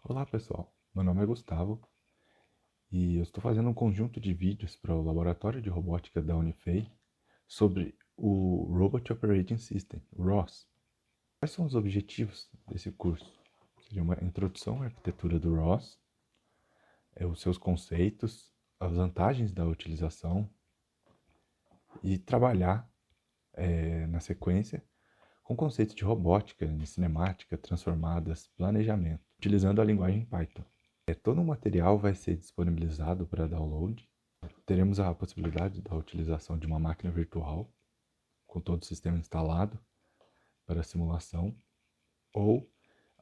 Olá pessoal, meu nome é Gustavo e eu estou fazendo um conjunto de vídeos para o Laboratório de Robótica da Unifei sobre o Robot Operating System, o ROS. Quais são os objetivos desse curso? Seria uma introdução à arquitetura do ROS, os seus conceitos, as vantagens da utilização e trabalhar na sequência com conceitos de robótica, cinemática, transformadas, planejamento, utilizando a linguagem Python. Todo o material vai ser disponibilizado para download. Teremos a possibilidade da utilização de uma máquina virtual com todo o sistema instalado para simulação ou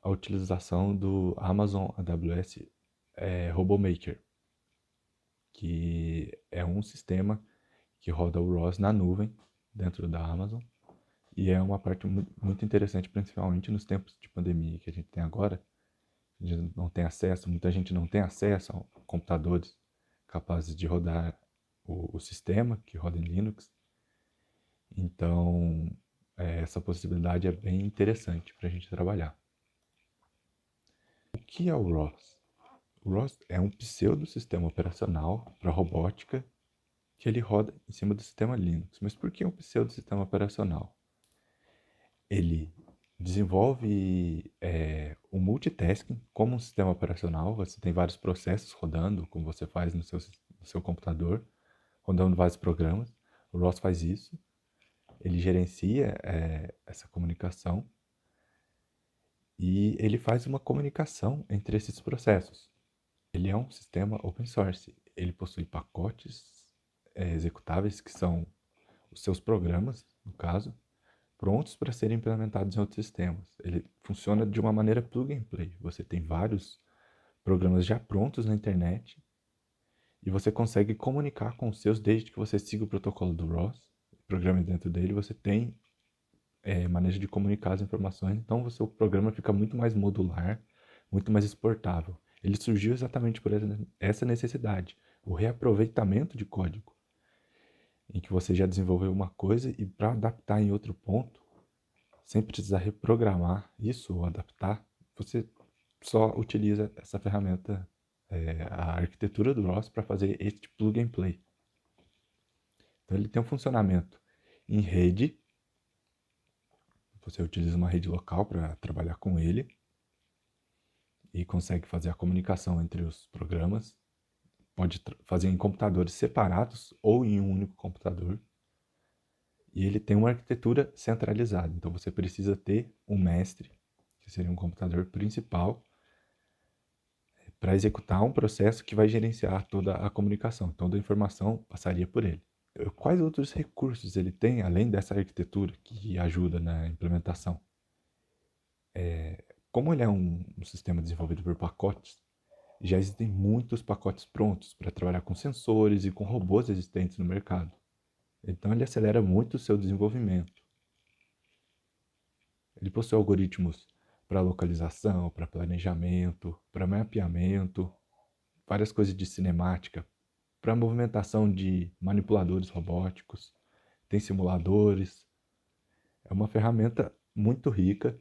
a utilização do Amazon AWS RoboMaker, que é um sistema que roda o ROS na nuvem dentro da Amazon e é uma parte muito interessante, principalmente nos tempos de pandemia que a gente tem agora. A gente não tem acesso, muita gente não tem acesso a computadores capazes de rodar o sistema que roda em Linux. Então, essa possibilidade é bem interessante para a gente trabalhar. O que é o ROS? O ROS é um pseudo-sistema operacional para robótica que ele roda em cima do sistema Linux. Mas por que um pseudo-sistema operacional? Ele desenvolve o multitasking como um sistema operacional. Você tem vários processos rodando, como você faz no seu computador, rodando vários programas. O ROS faz isso. Ele gerencia essa comunicação e ele faz uma comunicação entre esses processos. Ele é um sistema open source. Ele possui pacotes executáveis, que são os seus programas, no caso, prontos para serem implementados em outros sistemas. Ele funciona de uma maneira plug and play. Você tem vários programas já prontos na internet e você consegue comunicar com os seus desde que você siga o protocolo do ROS. Programa dentro dele, você tem manejo de comunicar as informações, então o seu programa fica muito mais modular, muito mais exportável. Ele surgiu exatamente por essa necessidade, o reaproveitamento de código, em que você já desenvolveu uma coisa e para adaptar em outro ponto, sem precisar reprogramar isso ou adaptar, você só utiliza essa ferramenta, a arquitetura do ROS, para fazer este plug and play. Então ele tem um funcionamento em rede. Você utiliza uma rede local para trabalhar com ele e consegue fazer a comunicação entre os programas. Pode fazer em computadores separados ou em um único computador. E ele tem uma arquitetura centralizada. Então você precisa ter um mestre, que seria um computador principal, para executar um processo que vai gerenciar toda a comunicação. Toda a informação passaria por ele. Quais outros recursos ele tem, além dessa arquitetura que ajuda na implementação? Como ele é um sistema desenvolvido por pacotes, já existem muitos pacotes prontos para trabalhar com sensores e com robôs existentes no mercado. Então ele acelera muito o seu desenvolvimento. Ele possui algoritmos para localização, para planejamento, para mapeamento, várias coisas de cinemática, para movimentação de manipuladores robóticos, tem simuladores. É uma ferramenta muito rica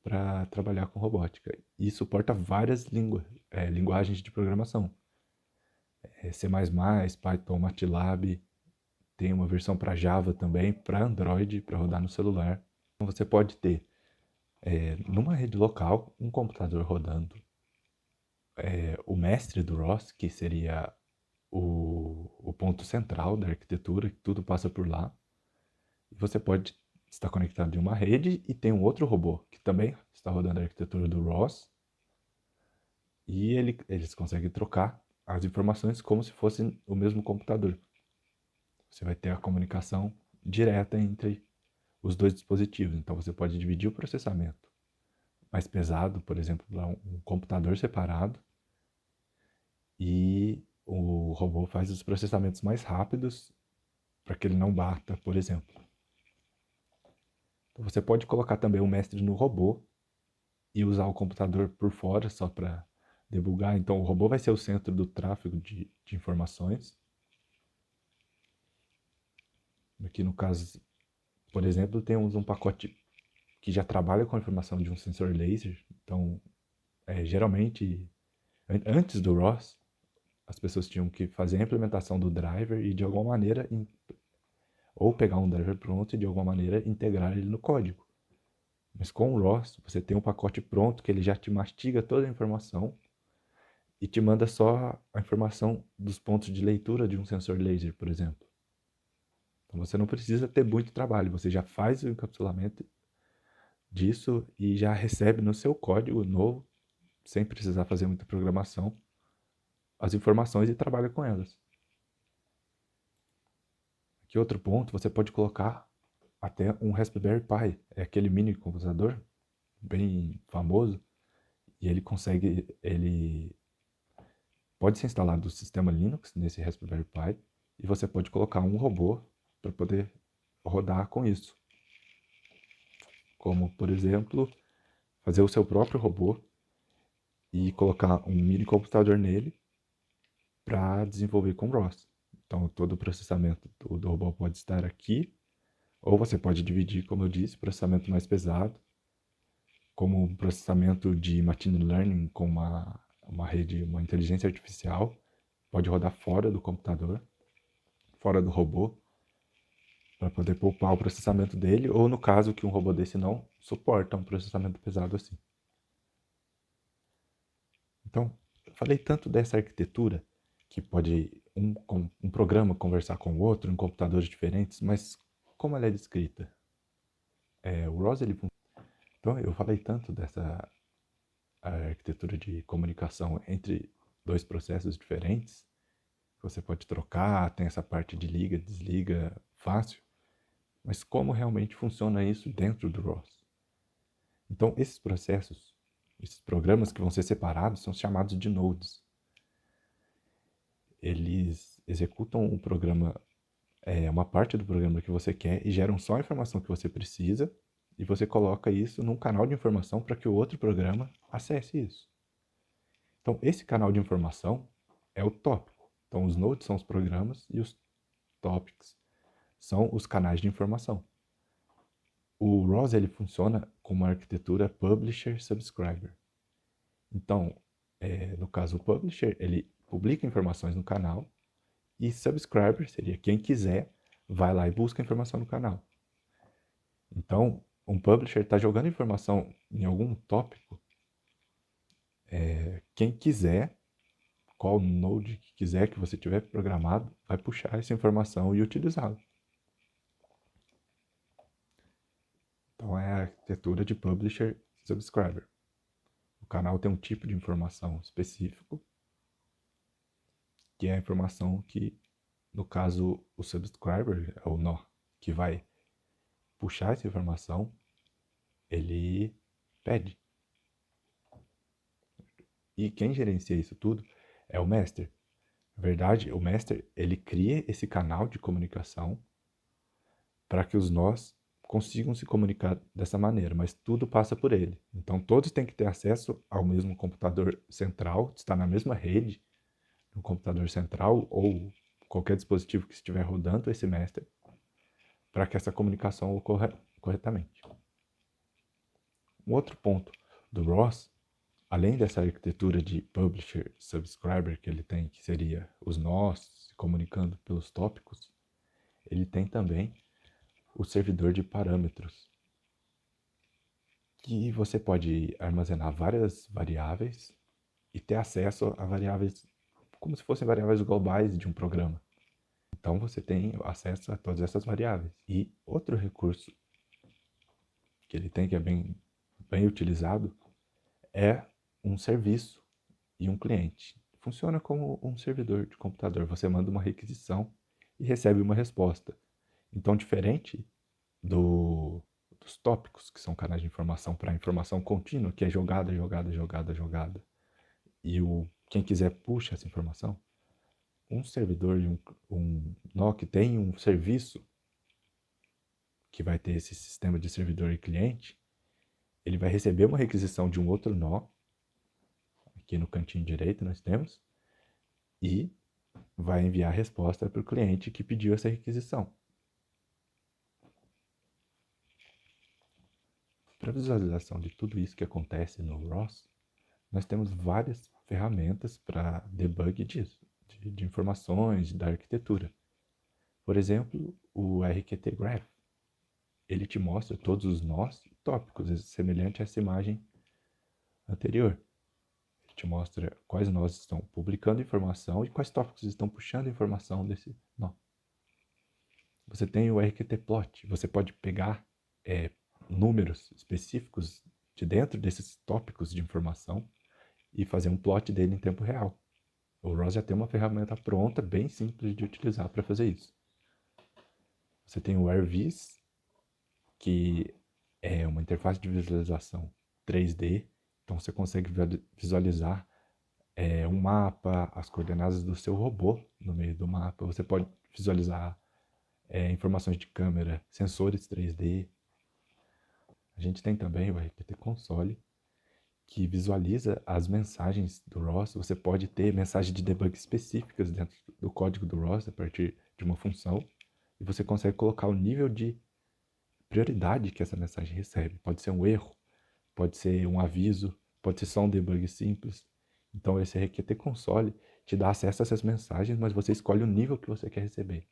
para trabalhar com robótica e suporta várias linguagens de programação. C++, Python, MATLAB, tem uma versão para Java também, para Android, para rodar no celular. Então você pode ter, numa rede local, um computador rodando o mestre do ROS, que seria o ponto central da arquitetura, que tudo passa por lá. E você pode estar conectado em uma rede e tem um outro robô que também está rodando a arquitetura do ROS, e eles conseguem trocar as informações como se fosse o mesmo computador. Você vai ter a comunicação direta entre os dois dispositivos. Então você pode dividir o processamento mais pesado, por exemplo, para um computador separado, e o robô faz os processamentos mais rápidos para que ele não bata, por exemplo. Então você pode colocar também o mestre no robô e usar o computador por fora só para debugar. Então o robô vai ser o centro do tráfego de informações. Aqui no caso, por exemplo, temos um pacote que já trabalha com a informação de um sensor laser. Então Geralmente, antes do ROS, as pessoas tinham que fazer a implementação do driver e de alguma maneira, ou pegar um driver pronto e de alguma maneira integrar ele no código. Mas com o ROS, você tem um pacote pronto que ele já te mastiga toda a informação e te manda só a informação dos pontos de leitura de um sensor laser, por exemplo. Então você não precisa ter muito trabalho, você já faz o encapsulamento disso e já recebe no seu código novo, sem precisar fazer muita programação, as informações e trabalha com elas. Aqui outro ponto, você pode colocar até um Raspberry Pi, é aquele mini computador bem famoso, e ele pode ser instalado o sistema Linux nesse Raspberry Pi, e você pode colocar um robô para poder rodar com isso. Como, por exemplo, fazer o seu próprio robô e colocar um mini computador nele para desenvolver com ROS. Então, todo o processamento do robô pode estar aqui, ou você pode dividir, como eu disse, processamento mais pesado, como processamento de machine learning com uma rede, uma inteligência artificial, pode rodar fora do computador, fora do robô, para poder poupar o processamento dele, ou no caso que um robô desse não suporta um processamento pesado assim. Então, eu falei tanto dessa arquitetura, que pode um programa conversar com o outro em computadores diferentes, mas como ela é descrita? O ROS, então, eu falei tanto dessa arquitetura de comunicação entre dois processos diferentes, você pode trocar, tem essa parte de liga, desliga, fácil, mas como realmente funciona isso dentro do ROS? Então, esses processos, esses programas que vão ser separados, são chamados de nodes. Eles executam o programa, uma parte do programa que você quer e geram só a informação que você precisa, e você coloca isso num canal de informação para que o outro programa acesse isso. Então, esse canal de informação é o tópico. Então, os nodes são os programas e os topics são os canais de informação. O ROS ele funciona com uma arquitetura publisher-subscriber. Então, no caso, o publisher ele publica informações no canal e subscriber seria quem quiser vai lá e busca informação no canal. Então, um publisher está jogando informação em algum tópico, quem quiser, qual node que quiser que você tiver programado, vai puxar essa informação e utilizá-la. Então, é a arquitetura de publisher subscriber. O canal tem um tipo de informação específico, que é a informação que, no caso, o subscriber, é o nó que vai puxar essa informação, ele pede. E quem gerencia isso tudo é o master. Na verdade, o master, ele cria esse canal de comunicação para que os nós consigam se comunicar dessa maneira, mas tudo passa por ele. Então, todos têm que ter acesso ao mesmo computador central, está na mesma rede, no computador central ou qualquer dispositivo que estiver rodando esse master, para que essa comunicação ocorra corretamente. Um outro ponto do ROS, além dessa arquitetura de publisher subscriber que ele tem, que seria os nós se comunicando pelos tópicos, ele tem também o servidor de parâmetros, que você pode armazenar várias variáveis e ter acesso a variáveis como se fossem variáveis globais de um programa. Então você tem acesso a todas essas variáveis. E outro recurso que ele tem, que é bem utilizado, é um serviço e um cliente. Funciona como um servidor de computador. Você manda uma requisição e recebe uma resposta. Então, diferente dos tópicos, que são canais de informação para informação contínua, que é jogada, jogada, jogada, jogada, e quem quiser puxa essa informação, um servidor e um nó que tem um serviço que vai ter esse sistema de servidor e cliente, ele vai receber uma requisição de um outro nó, aqui no cantinho direito nós temos, e vai enviar a resposta para o cliente que pediu essa requisição. Para visualização de tudo isso que acontece no ROS, nós temos várias ferramentas para debug disso, de informações, da arquitetura. Por exemplo, o RQT Graph. Ele te mostra todos os nós e tópicos, semelhante a essa imagem anterior. Ele te mostra quais nós estão publicando informação e quais tópicos estão puxando informação desse nó. Você tem o RQT-Plot. Você pode pegar números específicos de dentro desses tópicos de informação e fazer um plot dele em tempo real. O ROS já tem uma ferramenta pronta, bem simples de utilizar para fazer isso. Você tem o AirVis, que é uma interface de visualização 3D. Então você consegue visualizar um mapa, as coordenadas do seu robô no meio do mapa. Você pode visualizar informações de câmera, sensores 3D. A gente tem também o RQT Console, que visualiza as mensagens do ROS. Você pode ter mensagens de debug específicas dentro do código do ROS a partir de uma função. E você consegue colocar o nível de prioridade que essa mensagem recebe. Pode ser um erro, pode ser um aviso, pode ser só um debug simples. Então esse RQT Console te dá acesso a essas mensagens, mas você escolhe o nível que você quer receber.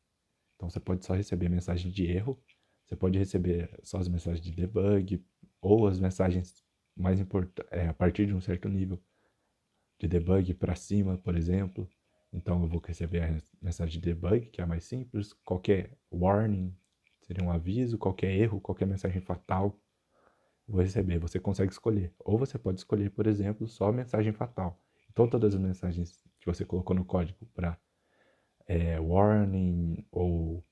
Então você pode só receber mensagem de erro, você pode receber só as mensagens de debug, ou as mensagens mais importantes, a partir de um certo nível de debug para cima, por exemplo. Então eu vou receber a mensagem de debug, que é a mais simples, qualquer warning seria um aviso, qualquer erro, qualquer mensagem fatal, eu vou receber. Você consegue escolher. Ou você pode escolher, por exemplo, só a mensagem fatal. Então todas as mensagens que você colocou no código para warning ou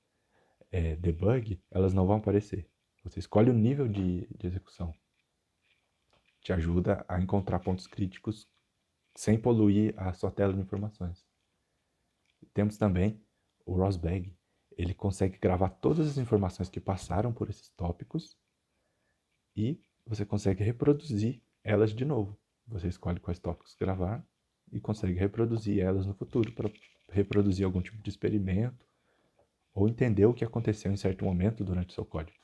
debug, elas não vão aparecer. Você escolhe o nível de execução. Te ajuda a encontrar pontos críticos sem poluir a sua tela de informações. Temos também o ROSBag. Ele consegue gravar todas as informações que passaram por esses tópicos e você consegue reproduzir elas de novo. Você escolhe quais tópicos gravar e consegue reproduzir elas no futuro para reproduzir algum tipo de experimento ou entender o que aconteceu em certo momento durante o seu código.